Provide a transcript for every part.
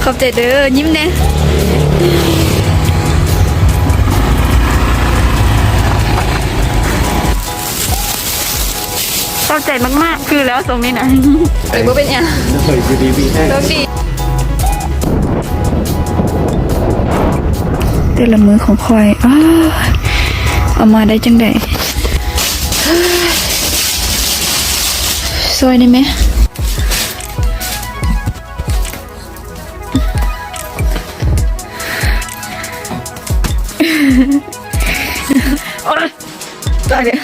ขอบใจเด้อยิ้มแน่ขอบใจมากๆคือแล้วทรงนี้นะเอ้ยบ่เป็นยังเฮ้ยอยู่ดีมีแห้งต้องดีแต่ละมือของคอยเอามาได้จังไดซอยได้ไหมโอ๊ยตายเลย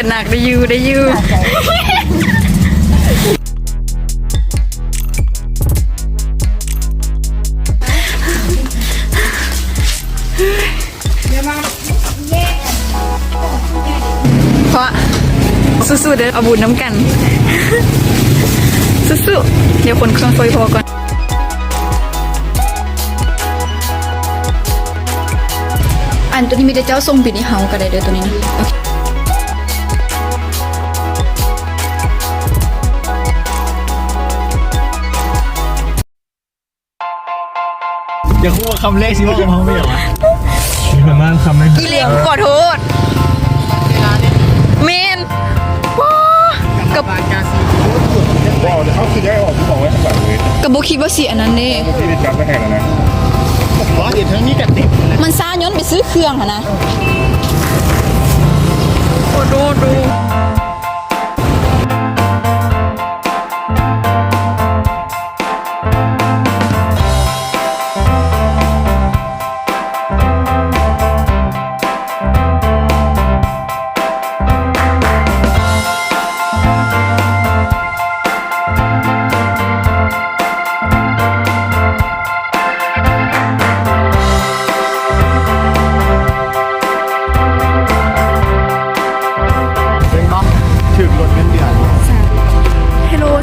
กันหนักได้ยูเพราะสู้ๆเด้อเอาบุญน้ำกันสู้ๆเดี๋ยวคนเครื่องไฟพอก่อนอันตัวนี้มีแต่เจ้าทรงบิดในเฮาก็ได้เด้อตัวนี้นะอย่าคู่คำเลขสิว่าเขาไม่เหรอมีประมาณคำไม่อีเลี้ยงขอโทษเมนกับบอกเดี๋ยวเขาคือได้ออกที่บอกไว้ข้างหลังเลยกับโบคิดว่าสีอันนั้นเน่ที่ได้จับไปแห่งแล้วนะล้อเดี๋ยวทั้งนี้กัดติดมันซ่าย้อนไปซื้อเครื่องอะนะโอ้ดู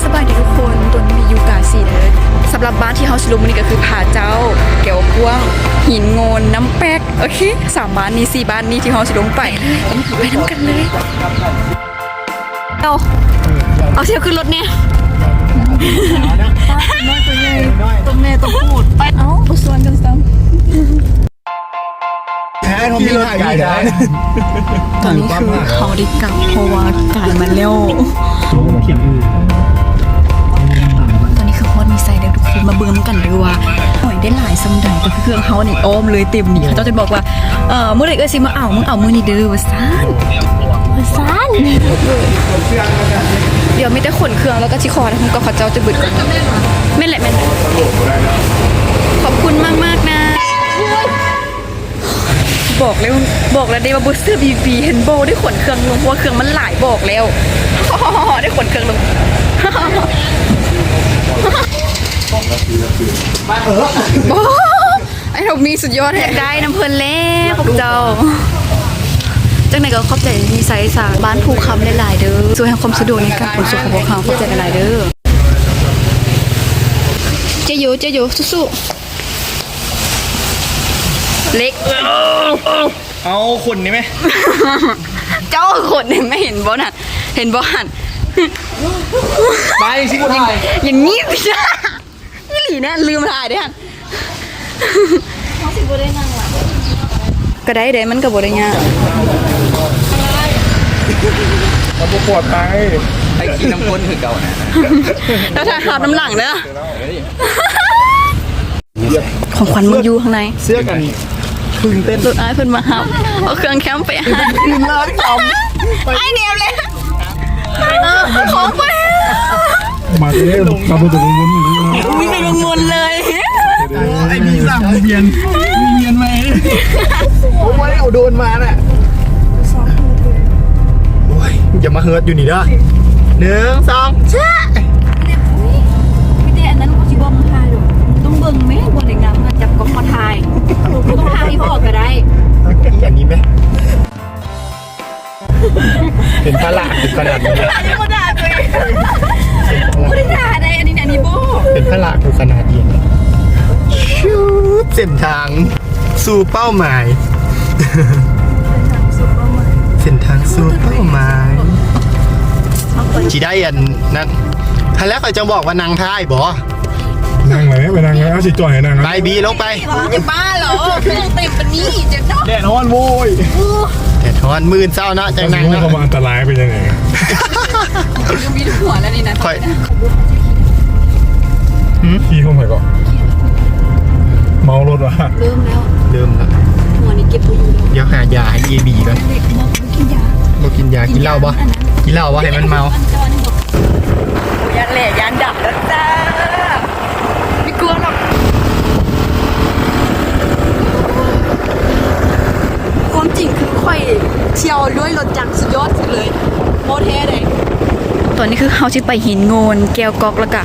สบายดีทุกคนตัวนี้มียูกาซีเลยสำหรับบ้านที่เฮาสิลงมันนี่ก็คือผาเจ้าเกี่ยวพ่วงหินโงนน้ำแป๊กโอเค3บ้านนี้4บ้านนี้ที่เฮาสิลงไปน้ำกันเลยเอาเที่ยวขึ้นรถเนี่ยน้อยตัวใหญ่ตัวแม่ตัวพูดไปเอาส่วนกันซ้ำแพ้ทำมีถ่ายได้ตอนนี้คือเขาได้กลับเพราะว่ากายมันเร็วตอนนี้คือฮอตมีไซเด็กทุกคนมาเบิ่งกันด้วยว่าหน่อยได้หลายสำดับก็คือเครื่องเขาเนี่ยอ้อมเลยเต็มนี่เขาจะบอกว่าเมื่อไหร่ก็สิมาเอามึงเอามือนี่เด้อว่าซ่านเดี๋ยวไม่ได้ขนเครื่องแล้วก็ชิคอนะคุณก็เขาเจ้าจะบึดก่อนแม่นแหละขอบคุณมากนะบอกแล้วได้ว่าบูสเตอร์บีเห็นโบได้ขนเครื่องลงเพราะเครื่องมันหลายบอกแล้วได้ขนเครื่องลงไอ้เรามีสุดยอดแห่งได้น้ำเพลินแล้วพวกเจ้าจังไหนก็ขอบใจมีไซส์บ้านภูคำหลายๆเด้อช่วยให้ความสะดวกในการขนส่งของพวกเขาขอบใจหลายๆเด้อเจโยสู้เล็กเอาคนนี่ไหมเจ้าคนเนี่ยไม่เห็นบอลหันเห็นบอลหันไปสิคนถ่ายอย่างนี้สิจ้านี่หลีเนี่ยลืมถ่ายด้วยหันเขาสิบได้นั่งหรอก็ได้เดี๋ยวมันกับบได้เงี้ยเราปวดไปไอ้ขี้น้ำข้นคือเก่านะแล้วถ่ายขาดน้ำหลังเด้อของขวัญมึงอยู่ข้างในเสื้อกันพึ่งเต้นรถไอ้เพิ่นมาครับเอาเครื่องแคมป์ไปให้ขึ้นเลยจอมไอ้เนียวเลยของไปมาเล่นมาเป็นตัววนวิ่งไปวงเลย ไอ้พี่สั่งเวียนไหมผมไม่ได้เอาโดนมาน่ะโอ้ยอย่ามาเฮิร์ตอยู่นี่เด้อ1 2แช่ไม่ได้อันนั้นเขาชิบอมพาดูต้องเบิ่งไหมบนในงานมาจับ ต้องพาพี่พ่อก็ได้ อย่างนี้ไหมเป็นพระหลาดขนาดนี้ ไม่ได้ด่าเลยไม่ได้ด่าอะไรอันนี้โบ เป็นพระหลาดขนาดนี้ชูบเส้นทางสู่เป้าหมาย เส้นทางสู่เป้าหมายจีได้อันนั้นท่านแล้วเขาจะบอกว่านางท้ายบอ นั่งเลยไปนั่งเลยเอาสิจ่อยนั่ง ไปบีลงไป จะบ้าเหรอเครื่องเต็มปนี้เจ็บเนาะ แดดร้อนโว้ยแดดร้อนมื่นเศร้าเนาะจังนั่ง ว่า เนาะ เขามาอันตรายเป็นยังไง ยังมีหัวแล้วนี่นะ ค่อย ขี่เข้าไปก่อนเมารถวะ เริ่มแล้ว เริ่มแล้ว หัวนี่เก็บตัวอยู่แล้ว เดี๋ยวหายาให้เอบีก่อน เด็กบอกกินยา บ่กินยากินเหล้าบ่กินเหล้าบ่ให้มันเมา ยันแหล่ยันดับแล้วจ้าไม่กลัวหรอกความจริงคือค่อยเที่ยวด้วยรถจักรสุดยอดสุดเลยโมเทเลยตอนนี้คือเขาชิไปหินโงนแก้วกอกแล้วกะ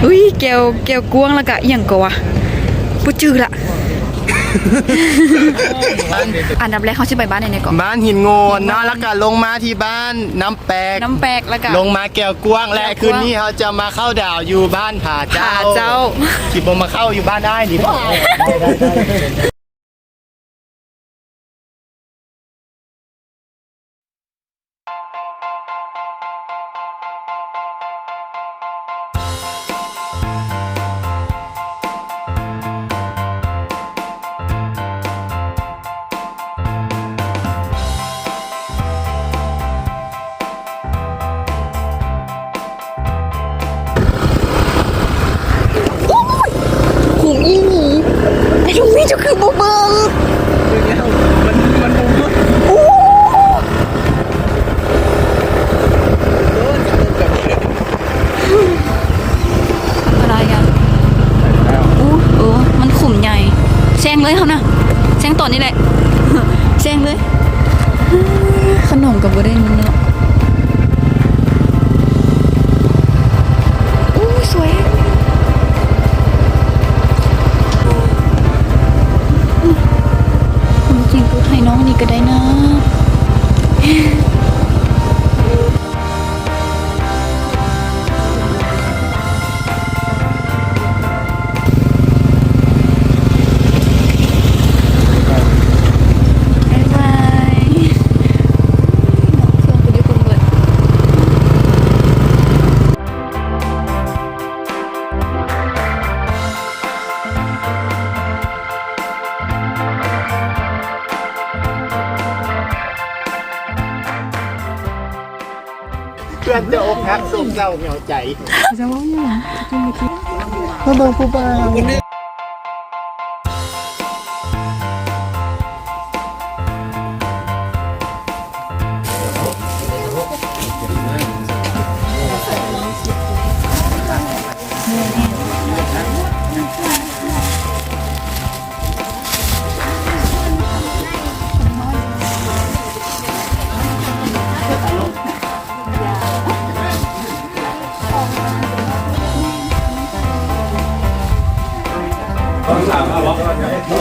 อุ้ยแก้วกวงแล้วกะอหย่างกวะปุ๊จื้อละ อันดับแรกเขาชิไปบ้านไหนก่อน บ้านหินโงนเนาะแล้วก็ลงมาที่บ้านน้ำแปก น้ำแปลกแล้วกะ ลงมาแก้วกว้างและคืนนี้เขาจะมาเข้าดาวอยู่บ้านผาเจ้า ผาเจ้า คิดบ่มาเข้าอยู่บ้านได้ดิบ่ หุงอีหนีไอ้ลุงนี่จะคือบุเบิงอะไรกันมันขุ่มใหญ่แซงเลยเขานะแซงต่อนี่แหละ แซงเลย ขนมกับบัวได้มันเนาะอู้สวยจริงๆพูดให้น้องนี่ก็ได้นะ บ๊ายบายน้องเครื่องไปด้วยคนเบิด เพื่อนจะอกหักส่งเศร้าเหงาใจ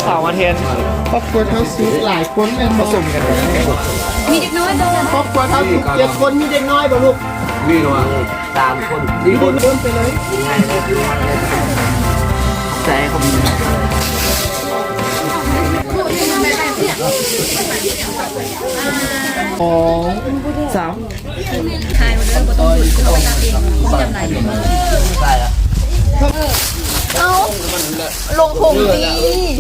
สาวมาเทน ครอบครัวเท่าสุดหลายคนเป็นผสมกัน มีเด็กน้อยด้วยกัน ครอบครัวเท่าสุด7 คนมีเด็กน้อยบ่ลูก นี่เนาะ3 คน4 คน คนไปเลย แต่เขามี ลงผมดี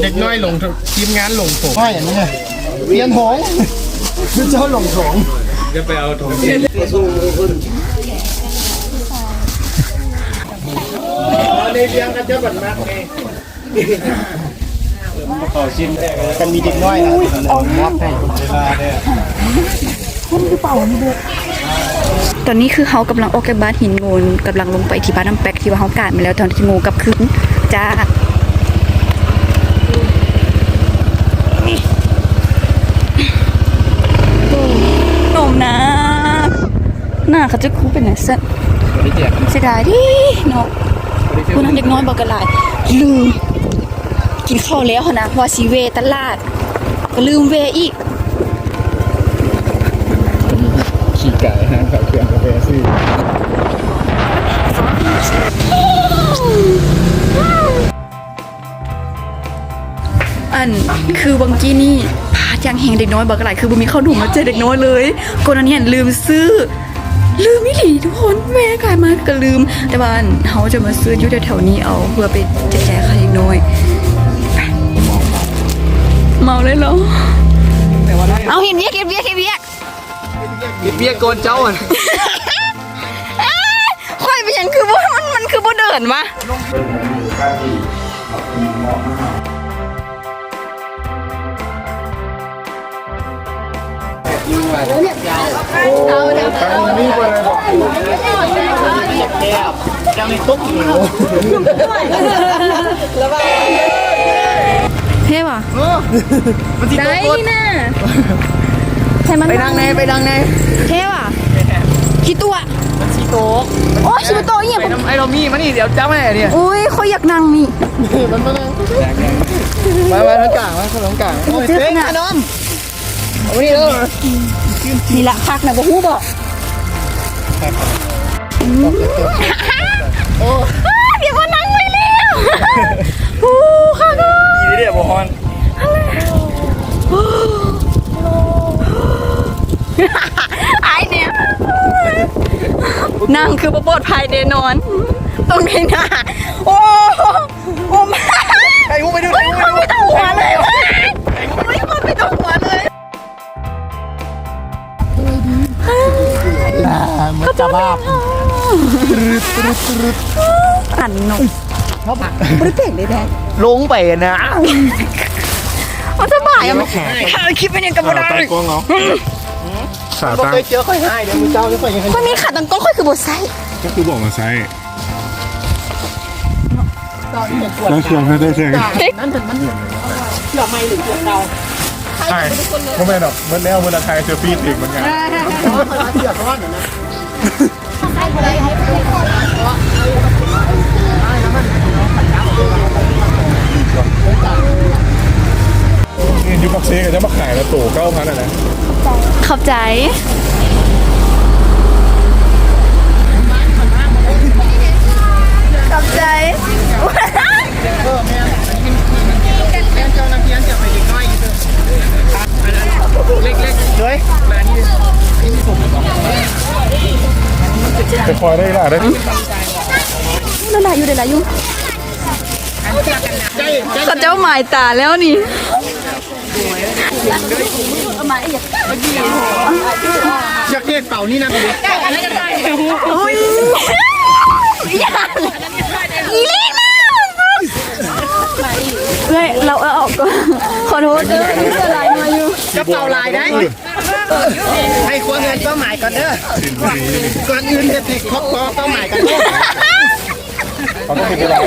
เด็กน้อยหลงทีมงานหลงโถงไม่อย่างนี้ไงเรียนหงคือเจ้าหลงโถง จะไปเอาถุง ในเรียงกันเจ้าบัตรนักเอง ขอชิมแรกเลย กันมีเด็กน้อยนะมอบให้ เวลาเนี่ย ตอนนี้คือเขากำลังออกจากบ้านหินโงนกำลังลงไปที่บ้านน้ำแป๊กที่ว่าเขากาดมาแล้วตอนที่งูกลับคืนจ้าหนุ่มนะหน้าเขาจะคู่เป็นไงเส้นเสียดายดิเนาะคุณนั้นเด็กน้อยบอกกันหลายลืม กินข้าวแล้วนะว่าสิเวตลาด ก็ลืมเวอีก ขี่ไก่ฮะขับเขื่อนกาแฟซี่ อันคือบางกี้นี่พาดยังแหงเด็กน้อยบอกอะไรคือบ่มีข้าวหนุ่มมาเจอเด็กน้อยเลยก่อนหน้านี้ลืมซื้อ ลืมไม่หลีทุกคนแม่กลายมาก็ลืม แต่ว่าเขาจะมาซื้ออยู่แถวๆนี้เอาเพื่อไปแจกใครเด็กน้อยไปเมาเลยเหรอเอาเห็นเวียกเวียกเวียก เบี้ยโกนเจ้าอ่ะ ค่อยไปยังคือว่ามันคือบ่เดินวะเท่ว่ะได้นี่นะใช่มันไปดังในเท่ว่ะขี้ตัวขี้โตโอ้ขี้โตอย่าง ไอ้เรามีมันนี่เดี๋ยวเจ้าแม่เนี่ย อุ้ยเขาอยากนั่งนี่ มาทั้งกลางมาขนมกลาง เจ๊ขนม วันนี้เลย นี่ละคักนะบ่ฮู้บอกเดี๋ยวมานั่งไปแล้วฮู้คักอ่ะ ขี่เรียบฮอน ไอ้เนี่ยนั่งคือบ่ปลอดภัยแน่นอนตรงนี้นะโอ้โอ้มา ไอ้หูไปดู ไม่ต้องหัวเลยไม่คนไม่ต้องหัวเลย มันจะบ้า อันนกบริเปกเลยแท้ ลงไปนะ มันจะบ่ายอะมันคิดเป็นยังกับบ่ได้ ตากล้องเหรอขา บอก ตั้ง เคยเจอค่อยหายเดี๋ยวมึงเจ้าจะค่อยยังไง คนนี้ขาตังก้องค่อยคือบทไซ ก็คือบอกมาใช้แล้วเชื่อไม่ได้เชื่อใช่ก็ไม่หรอกเมื่อแล้วเมื่อราคาเซอร์ฟี่ติดเหมือนกันนี่ยูปักเซ่ก็จะมาขายแล้วตู่9,000อ่ะนะ ขอบใจขอบใจ จะคอยได้ล่ะได้ เดี๋ยวลาอยู่เขาเจ้าหมายตาแล้วนี่ อยากเรียกเป่านี่นะพี่ อุ้ยอย่าอีลี่นะเฮ้ยเราเอาออกก่อนขอโทษเด้อที่จะไลน์มาอยู่ กระเป๋าลายได้ให้ควงเงินเป้าหมายก่อนเด้อก่อนอื่นจะติดครบเป้าหมายกันเด้อ เขาต้องเป็นเวลา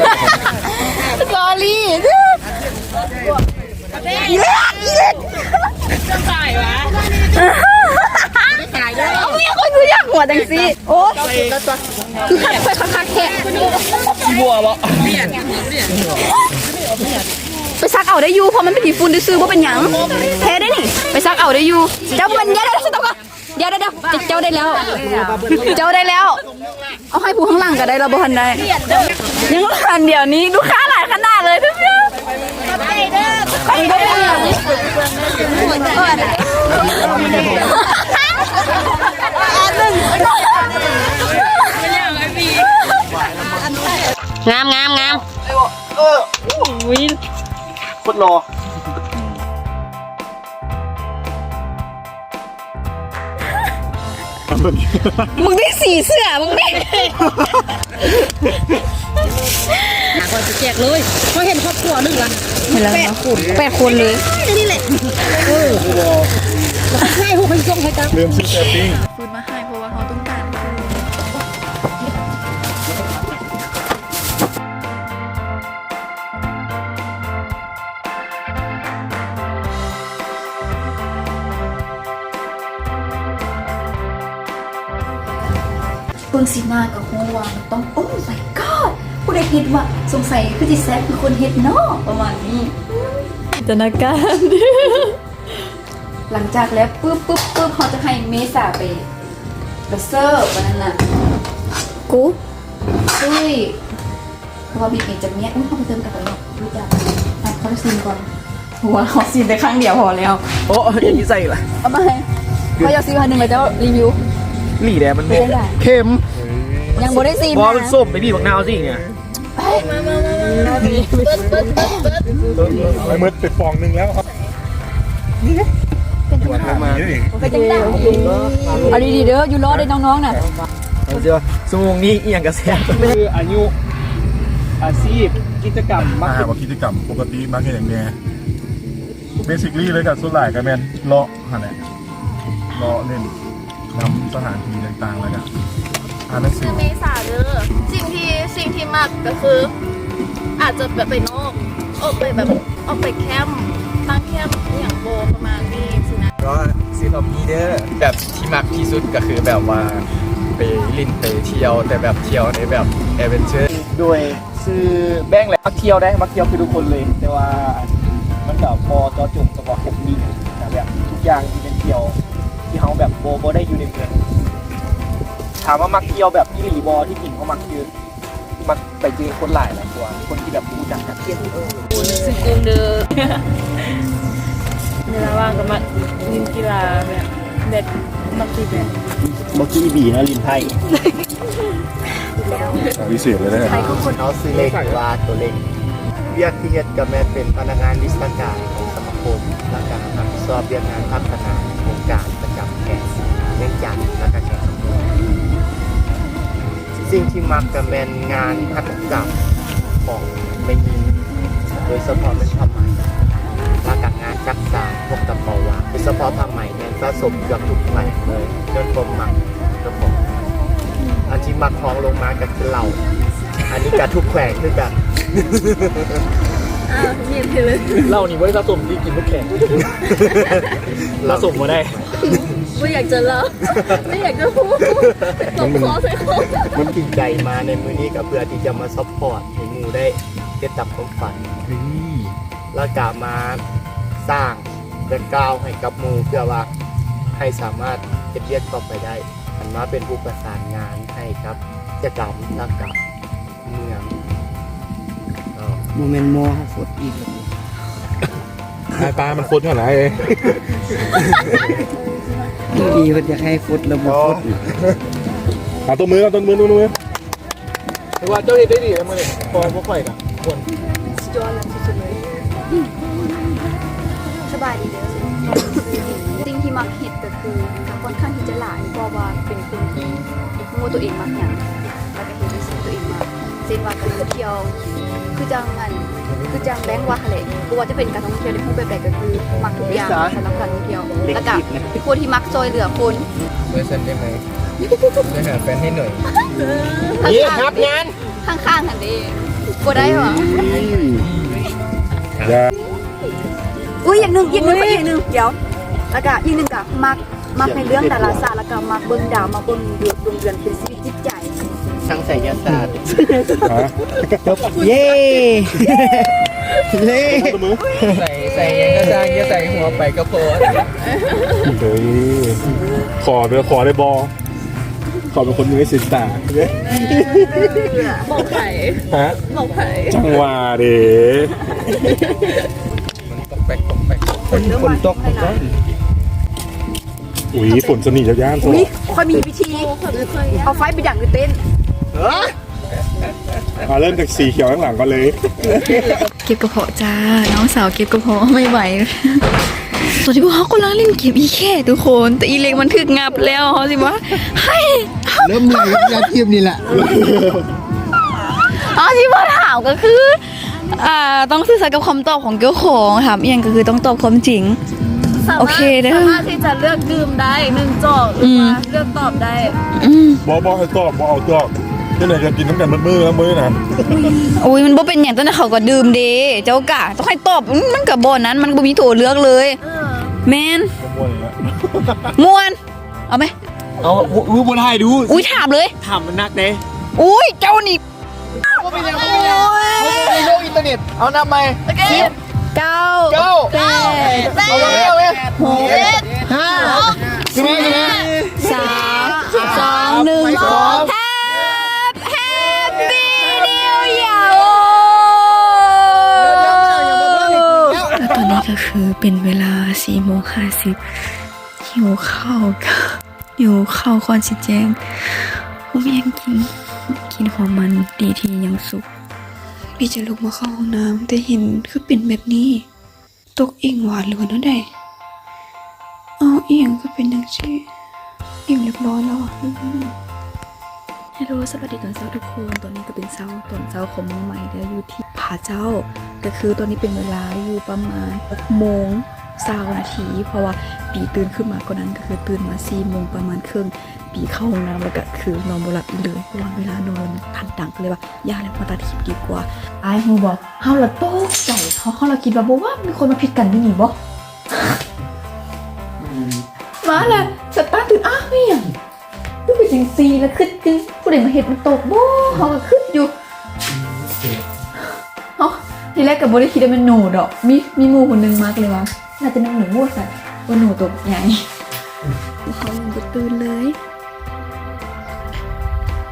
สอรี่อีเล็กเอาเมียคนคืออยากหัวจังสิโอ้คือคักแค่ ที่บัวบ่ ไปซักเอาได้อยู่เพราะมันเป็นผีฝุ่นซื้อว่าเป็นหยังแท้ได้นี่ไปซักเอาได้อยู่เจ้ามันเดี๋ยวสต๊อกเดี๋ยวเจ้าได้แล้วเอาให้ผู้ข้างหลังก็ได้เราบ่ทันได้ยังทันเดี๋ยวนี้ลูกค้าหลายขนาดเลยทุกอย่างไปได้งามโคตรรอ มึงได้สีเสื้อมึงได้ ก่อนจะแจกเลยเพราะเห็นครอบครัวหนึ่งวัน เห็นแล้ว8 คนเลย นี่แหละให้หูพันจงให้กัน เริ่มซื้อแซปปิ้ง ฟืนมาให้เพราะว่าเขาต้องการเบิ่งสีหน้ากับหัววางต้องโอ้ my god ผู้ใดคิดว่าสงสัยคือจิแซกคือคนเฮ็ดเนาะประมาณนี้จินตนาการ หลังจากแล้วปุ๊บเขาจะให้เมษาไปเสิร์ฟวันนั้นน่ะกูอุ้ยเพราะว่าพี่เก่งจะเนี้ยอุ้ยเขาไปเติมกับเรารู้จักเขาจะซีนก่อนหัวเขาซีนไปครั้งเดียวพอแล้ว โอ้ยังมีใส่อีกละ เอามาให้เขาอยากซีนคนหนึ่งเลยจะรีวิว หลี่แดงมัน ไม่ได้ เค็ม ยังบ่ได้ซีน พอ นะ มันส้มไปพี่บักนาวสิเนี่ย ไอ้มืดติดฟองนึงแล้วครับ มา นี่เอง ไปจังได้เอาดีๆเด้ออยู่รอได้น้องๆน่ะ เอาเจอสมองนี้เอียงกระแส คืออายุอาชีพกิจกรรมมั มาก หาว่ากิจกรรมปกติมาแค่อย่างเนี้ยเบสิคลี่เลยกับส่วนหลายก็แมนเลาะฮะเนี่ยเลาะเล่นนำสถานที่ต่างๆแล้วก็อ่านหนังสือ เมษาเด้อสิ่งที่มากก็คือ อาจจะแบบไปนอกออกไปแบบออกไปแคมป์ตั้งแคมป์อย่างโบประมาณนี้สินะ ก็ซีทอมนี้เด้อแบบที่มักที่สุดก็คือแบบว่าไปลินไปเที่ยวแต่แบบเที่ยวในแบบแอดเวนเจอร์โดยซื้อแบ่งแหละมักเที่ยวได้มักเที่ยวคือทุกคนเลย แต่ว่ามันแบบพอจอจุ่มเฉพาะกลุ่มนี้นะแบบทุกอย่างที่เป็นเที่ยวที่เขาแบบโบได้อยู่ในเมืองถามว่ามักเที่ยวแบบที่หลีบอที่กินเขามักคือมักไปเจอคนหลายหลายกว่าคนที่แบบรู้จักกันเที่ยว ซึ่งกรุงเด้อเวลาว่างก็มาเล่นกีฬาแบบเด็ดมักที่แบบ บอกกี้บีนะลินไทย วิเศษเลยนะ เขาซื้อเล็กว่าตัวเล็กเรียกที่เฮ็ดกับแม่เป็นพนักงานวิชาการของสมาคมและการรับผิดชอบเรื่องงานพัฒนาโครงการประจำแก่เนื่องจากและการแข่งขันสิ่งที่มักกับแมนงานหัตถกรรมของไม่ยิงโดยเฉพาะเป็นผ้าไหมและการงานจักสานพวกกระเป๋าวางโดยเฉพาะผ้าไหมเนี่ยสะสมเกือบทุกแหล่งเลยจนผมมักเจ้าของอันที่มักคล้องลงมาก็คือเหล่าอันนี้การทุกแขวงคือกัน เหล้านี่ไม่ได้สะสมที่กินทุกแข่งสะสมมาได้ ไม่อยากจะเล่าไม่อยากจะพูดตบคอใส่คอ มันจริงใจมาในมือนี้ก็เพื่อที่จะมาซัพพอร์ตให้หมูได้เก็บตับความฝันแล้วกลับมาสร้างแบ็คกราวด์ให้กับหมูเพื่อว่าให้สามารถเก็บเรียกต่อไปได้มันมาเป็นผู้ประสานงานให้ครับกิจกรรมและกับเมืองอ๋อ โมเมนต์มอฟดอีก หน้าตามันโคตรเท่าไหร่เอง ดีมันจะให้ฟดแล้วมาฟด เอาตัวมือตัวมือ แต่ว่าเจ้าเห็นได้ดีแล้วมันพอพวกข่อยกับคน จอแล้วสุดๆเลยสบายดีเด้อ สิ่งที่มักเห็ดก็คือค่อนข้างที่จะหลายเพราะว่าเป็นคนที่รู้ตัวเองมักอย่างแล้วก็เห็นในสิ่งตัวเองมักเช่นว่าการท่องเที่ยวคือจังแบงค์ว่าอะไรกูว่าจะเป็นการท่องเที่ยวในรูปแบบใดก็คือมักทุกอย่างสำหรับการท่องเที่ยวแล้วก็เป็นคนที่มักซอยเหลือคน เพื่อเซ็นได้ไหมจะหาแฟนให้หน่อย นี่ครับงาน ข้างๆหันเองกูได้หรอ อย่า อุ้ยอย่างหนึ่งเดี๋ยวแล้วก็อีกหนึ่งก็มักในเรื่องดาราศาสตร์แล้วก็มักเบิ่งดาวมาเบิ่งเดือนดวงเดือนเป็นชีวิตจิตใจ ช่างไสยศาสตร์ ฮะ เย้เย้ ตัวมือ ใส่ยังก็สร้างจะใส่หัวไปก็พอ เฮ้ยขอได้บอขอเป็นคนมือศิลป์ตา บอกไผ่ ฮะ บอกไผ่ จังหวะเด้ ตกแปกคนตก อุ้ยฝนสนิทย่านๆตัว อุ้ยค่อยมีวิธีเอาไฟไปดังในเต้น เริ่มจากสีเขียวข้างหลังก่อนเลย เก็บกระเพาะจ้าน้องสาวเก็บกระเพาะไม่ไหวตอนที่พวกเขากำลังเล่นเกมอีแค่ทุกคนแต่อีเล็กมันถึกงับแล้วเขาสิว่าให้ เริ่มเหนื่อยกับยาเทียมนี่แหละ เอาที่ว่าถามก็คือต้องสื่อสารกับคำตอบของเจ้าของถามเอียงก็คือต้องตอบความจริง โอเคเด้อ สามารถที่จะเลือกดื่มได้1จอกหรือว่าเลือกตอบได้ บอให้ตอบเอาตอบที่ไหนจะกินน้ำกันมือแล้วมือนะ อุ้ยมันบ่เป็นอย่างตั้งแต่เขาก็ดื่มเด้เจ้ากะต้องให้ตอบมันกับบ่นั้นมันบ่มีโถเลือกเลยแมน ม้วนอย่างเงี้ย ม่วนเอาไหม เอาอุ้ยบนไทยดู อุ้ยถามเลย ถามมันนักเด้ อุ้ยเจ้านี่ เป็นยังในโลกอินเทอร์เน็ตเอานำไป โอเค 9 เก้า แปด เอาไปเอาไป เจ็ด ห้าใช่ไหมใช่ไหม 3 2 1 2 Happy New Year ตอนนี้ก็คือเป็นเวลา 4:50 หิวข้าวก่อนสิแจ้งผมยังกินของมันดีที่ยังสุกพี่จะลุกมาเข้าห้องน้ำแต่เห็นคือเป็นแบบนี้ ตกเองหวานหรือว่านั่นใดเอาเองก็เป็นอย่างที่เองเรียบร้อยแล้วฮัลโหลสวัสดีตอนเช้าทุกคนตอนนี้ก็เป็นตอนเช้าของมื้อใหม่แล้วอยู่ที่ผาเจ้าก็คือตอนนี้เป็นเวลาอยู่ประมาณ6:20 นาทีเพราะว่าปีตื่นขึ้นมาก่อนนั้นก็คือตื่นมา4 โมงประมาณครึ่งปีเข้าห้องน้ำแล้วก็คือนอนบ่หลับอีกเลยเพราะว่าเวลานอนทันดังก็เลยว่าย่าแล้วมาตัดคลิปดีกว่าไอ้ฮูบอกเฮาละโต๊ะใจเขาละคิดว่าบ่ว่ามีคนมาผิดกันนี่บ่มาแล้วสตาร์ทตื่นอ้าวนี่ยังคือเป็นจังซี่แล้วคือจึงผู้ใดมาเฮ็ดมันตกบ่เฮาก็คิดอยู่เฮาทีแรกก็บ่ได้คิดว่ามันหนูดอกมีหมู่คนนึงมากเลยว่าน่าจะเป็นหนูมั่วซะว่าหนูตกใหญ่เขายังบ่ตื่นเลย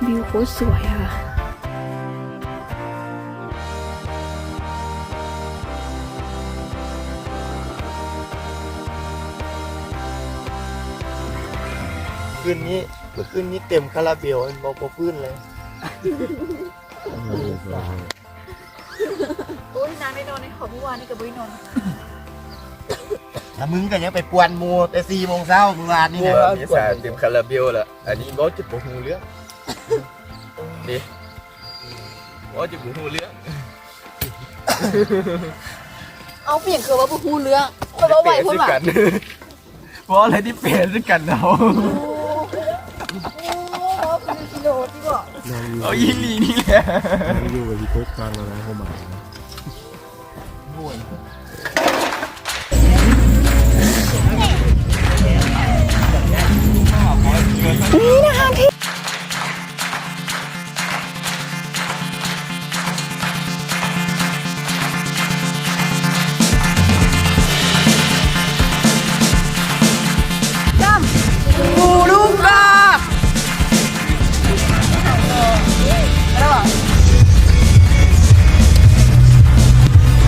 วิวโคตรสวยอ่ะ คืนนี้เมื่อคืนนี้เต็มคาราเบลมันบอกพื้นเลย โอ้ยนานไม่นอนในขอเมื่อวานนี่กับบุ้ยนอน แล้วมึงก็ยังไปปวนหมูแต่4 โมงเช้าเมื่อวานนี่ บั นะ วนี่สารเต็มคาราเบลละอันนี้บอสจะบอกหูเรื่องดิบอสจะบอกหูเรื่อง เอาเปลี่ยนคือว่าผู้เรื่องคนว่าไหวคนหลัง เพราะอะไรที่เปลี่ยนด้วยกันเราเอายิงลีนี่แหละ อยู่กับพี่โต๊ะกลางแล้วนะเขาหมายนะ ปูลูกกา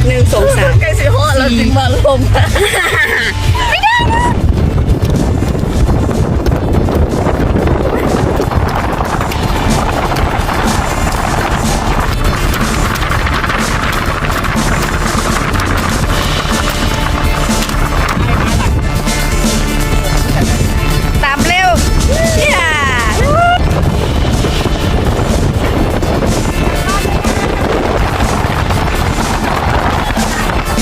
1 2 3 ใกล้สิฮอดแล้วจึงมาลมไม่ได้